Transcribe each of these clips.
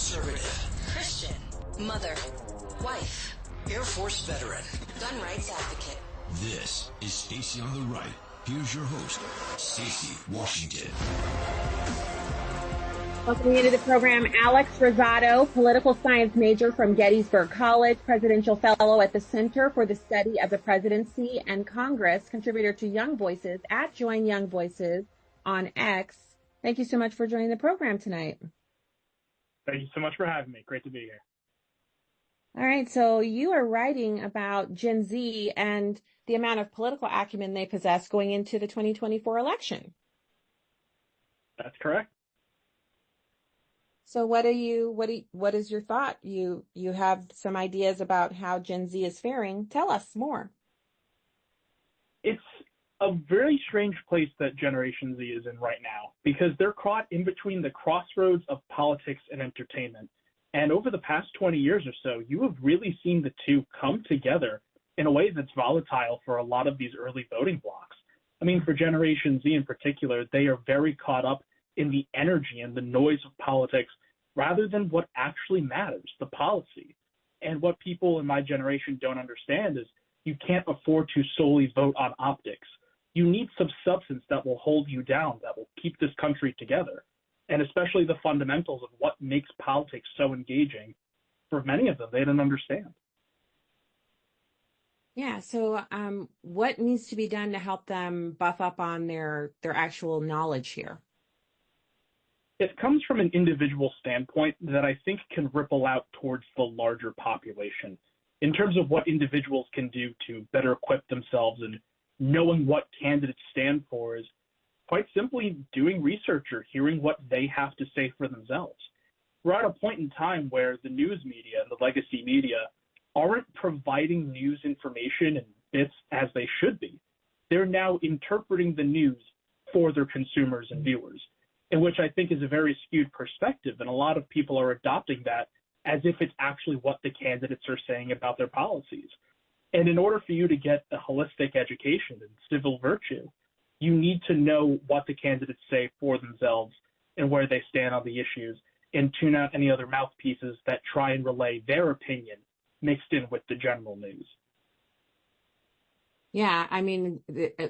conservative, Christian, mother, wife, Air Force veteran, gun rights advocate. This is Stacy on the Right. Here's your host, Stacy Washington. Welcome into the program, Alex Rosado, political science major from Gettysburg College, presidential fellow at the Center for the Study of the Presidency and Congress, contributor to Young Voices at Join Young Voices on X. Thank you so much for joining the program tonight. Thank you so much for having me. Great to be here. All right, so you are writing about Gen Z and the amount of political acumen they possess going into the 2024 election. That's correct. So what is your thought? You have some ideas about how Gen Z is faring. Tell us more. It's a very strange place that Generation Z is in right now because they're caught in between the crossroads of politics and entertainment. And over the past 20 years or so, you have really seen the two come together in a way that's volatile for a lot of these early voting blocks. I mean, for Generation Z in particular, they are very caught up in the energy and the noise of politics rather than what actually matters, the policy. And what people in my generation don't understand is you can't afford to solely vote on optics. You need some substance that will hold you down, that will keep this country together. And especially the fundamentals of what makes politics so engaging. For many of them, they don't understand. Yeah. So what needs to be done to help them buff up on their actual knowledge here? It comes from an individual standpoint that I think can ripple out towards the larger population in terms of what individuals can do to better equip themselves, and knowing what candidates stand for is quite simply doing research or hearing what they have to say for themselves. We're at a point in time where the news media and the legacy media aren't providing news information and bits as they should be. They're now interpreting the news for their consumers and viewers, in which I think is a very skewed perspective. And a lot of people are adopting that as if it's actually what the candidates are saying about their policies. And in order for you to get a holistic education and civil virtue, you need to know what the candidates say for themselves and where they stand on the issues, and tune out any other mouthpieces that try and relay their opinion mixed in with the general news. Yeah, I mean,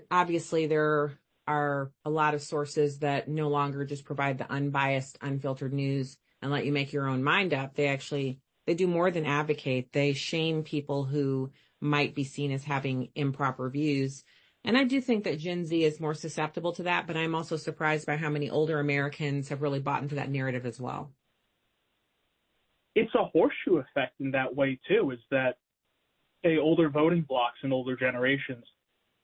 obviously there are a lot of sources that no longer just provide the unbiased, unfiltered news and let you make your own mind up. They do more than advocate. They shame people who might be seen as having improper views. And I do think that Gen Z is more susceptible to that, but I'm also surprised by how many older Americans have really bought into that narrative as well. It's a horseshoe effect in that way, too, is that, say, older voting blocks and older generations,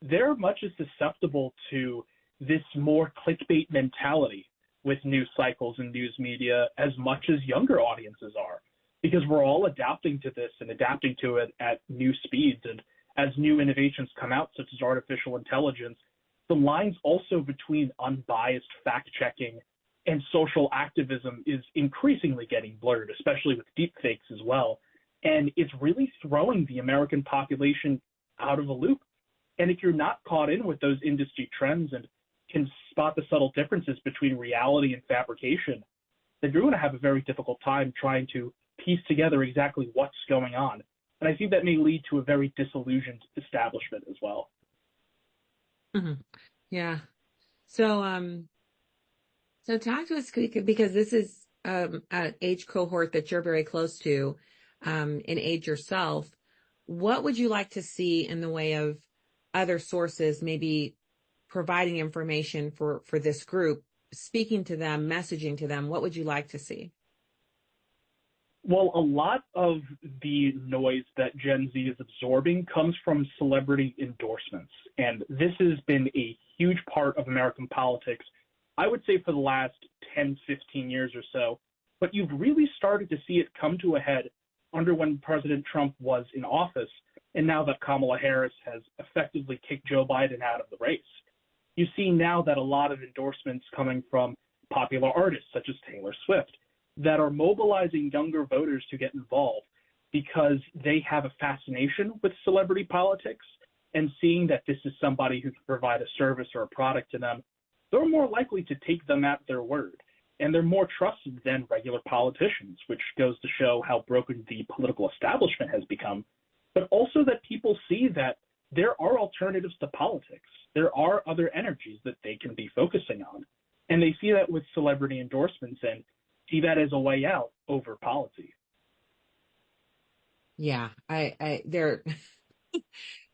they're much as susceptible to this more clickbait mentality with news cycles and news media as much as younger audiences are, because we're all adapting to this and adapting to it at new speeds. And as new innovations come out, such as artificial intelligence, the lines also between unbiased fact-checking and social activism is increasingly getting blurred, especially with deepfakes as well. And it's really throwing the American population out of a loop. And if you're not caught in with those industry trends and can spot the subtle differences between reality and fabrication, then you're going to have a very difficult time trying to piece together exactly what's going on. And I think that may lead to a very disillusioned establishment as well. Mm-hmm. Yeah. So talk to us, because this is an age cohort that you're very close to, in age yourself. What would you like to see in the way of other sources, maybe providing information for this group, speaking to them, messaging to them? What would you like to see? Well, a lot of the noise that Gen Z is absorbing comes from celebrity endorsements. And this has been a huge part of American politics, I would say, for the last 10, 15 years or so. But you've really started to see it come to a head under when President Trump was in office, and now that Kamala Harris has effectively kicked Joe Biden out of the race. You see now that a lot of endorsements coming from popular artists such as Taylor Swift that are mobilizing younger voters to get involved because they have a fascination with celebrity politics, and seeing that this is somebody who can provide a service or a product to them, they're more likely to take them at their word. and they're more trusted than regular politicians, which goes to show how broken the political establishment has become, but also that people see that there are alternatives to politics. There are other energies that they can be focusing on. And they see that with celebrity endorsements and see that as a way out over policy. Yeah,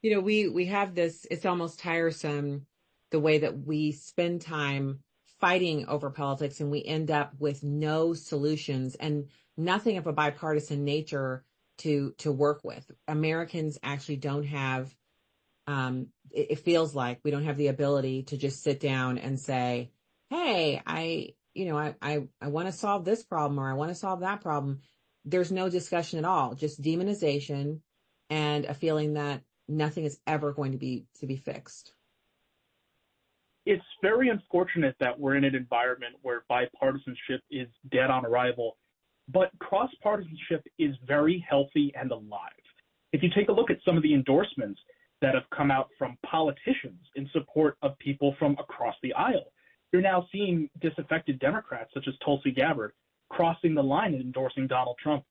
we have this, it's almost tiresome the way that we spend time fighting over politics and we end up with no solutions and nothing of a bipartisan nature to work with. Americans actually don't have, it feels like we don't have the ability to just sit down and say, hey, I want to solve this problem or I want to solve that problem. There's no discussion at all, just demonization and a feeling that nothing is ever going to be fixed. It's very unfortunate that we're in an environment where bipartisanship is dead on arrival, but cross-partisanship is very healthy and alive. If you take a look at some of the endorsements that have come out from politicians in support of people from across the aisle, you're now seeing disaffected Democrats such as Tulsi Gabbard crossing the line and endorsing Donald Trump.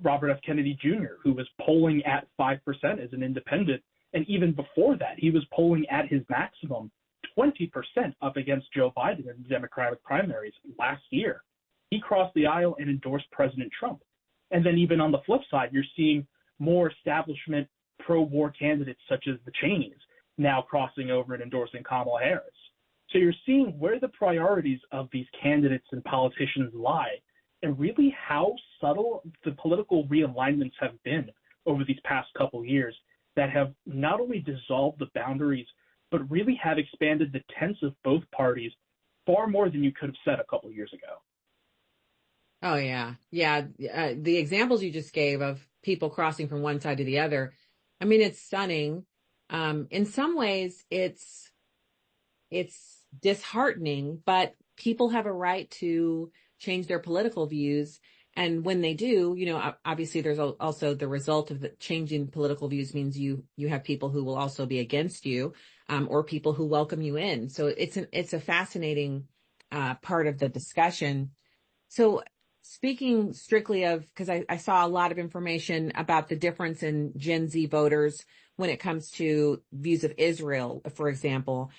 Robert F. Kennedy Jr., who was polling at 5% as an independent, and even before that, he was polling at his maximum 20% up against Joe Biden in the Democratic primaries last year. He crossed the aisle and endorsed President Trump. And then even on the flip side, you're seeing more establishment pro-war candidates such as the Cheneys now crossing over and endorsing Kamala Harris. So you're seeing where the priorities of these candidates and politicians lie and really how subtle the political realignments have been over these past couple of years that have not only dissolved the boundaries, but really have expanded the tents of both parties far more than you could have said a couple of years ago. Oh, yeah. Yeah. The examples you just gave of people crossing from one side to the other, I mean, it's stunning. In some ways, it's disheartening, but people have a right to change their political views. And when they do, obviously there's also the result of the changing political views means you have people who will also be against you, or people who welcome you in. So it's a fascinating part of the discussion. So speaking strictly of, because I saw a lot of information about the difference in Gen Z voters when it comes to views of Israel, for example,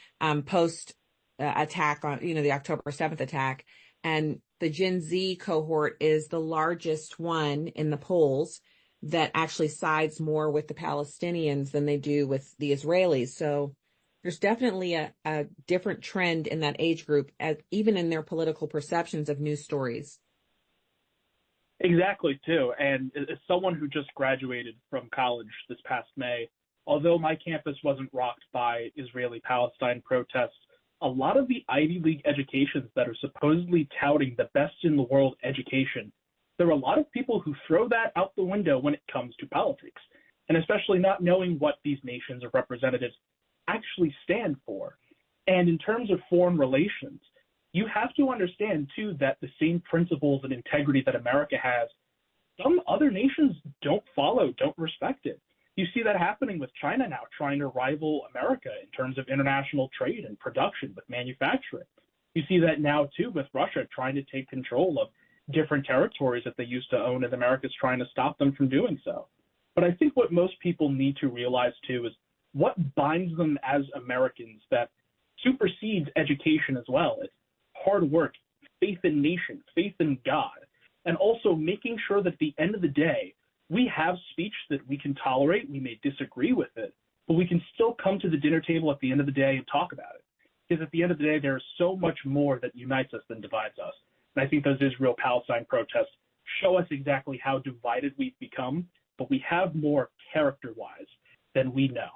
post attack on, the October 7th attack. And the Gen Z cohort is the largest one in the polls that actually sides more with the Palestinians than they do with the Israelis. So there's definitely a different trend in that age group, even in their political perceptions of news stories. Exactly, too. And as someone who just graduated from college this past May, although my campus wasn't rocked by Israeli-Palestine protests, a lot of the Ivy League educations that are supposedly touting the best in the world education, there are a lot of people who throw that out the window when it comes to politics, and especially not knowing what these nations or representatives actually stand for. And in terms of foreign relations, you have to understand, too, that the same principles and integrity that America has, some other nations don't follow, don't respect it. You see that happening with China now, trying to rival America in terms of international trade and production with manufacturing. You see that now, too, with Russia trying to take control of different territories that they used to own, and America's trying to stop them from doing so. But I think what most people need to realize, too, is what binds them as Americans that supersedes education as well. It's hard work, faith in nation, faith in God, and also making sure that at the end of the day, we have speech that we can tolerate. We may disagree with it, but we can still come to the dinner table at the end of the day and talk about it. Because at the end of the day, there is so much more that unites us than divides us. And I think those Israel-Palestine protests show us exactly how divided we've become, but we have more character-wise than we know.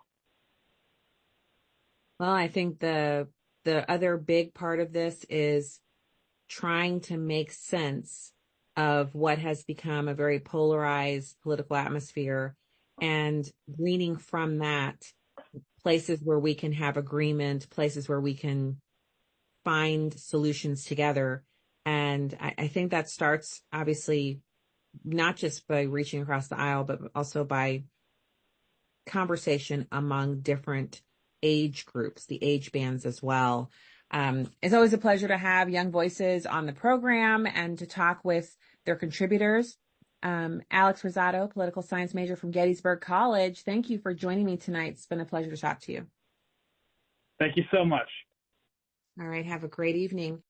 Well, I think the other big part of this is trying to make sense of what has become a very polarized political atmosphere and gleaning from that places where we can have agreement, places where we can find solutions together. And I think that starts obviously not just by reaching across the aisle, but also by conversation among different age groups, the age bands as well. It's always a pleasure to have young voices on the program and to talk with their contributors. Alex Rosado, political science major from Gettysburg College, thank you for joining me tonight. It's been a pleasure to talk to you. Thank you so much. All right, have a great evening.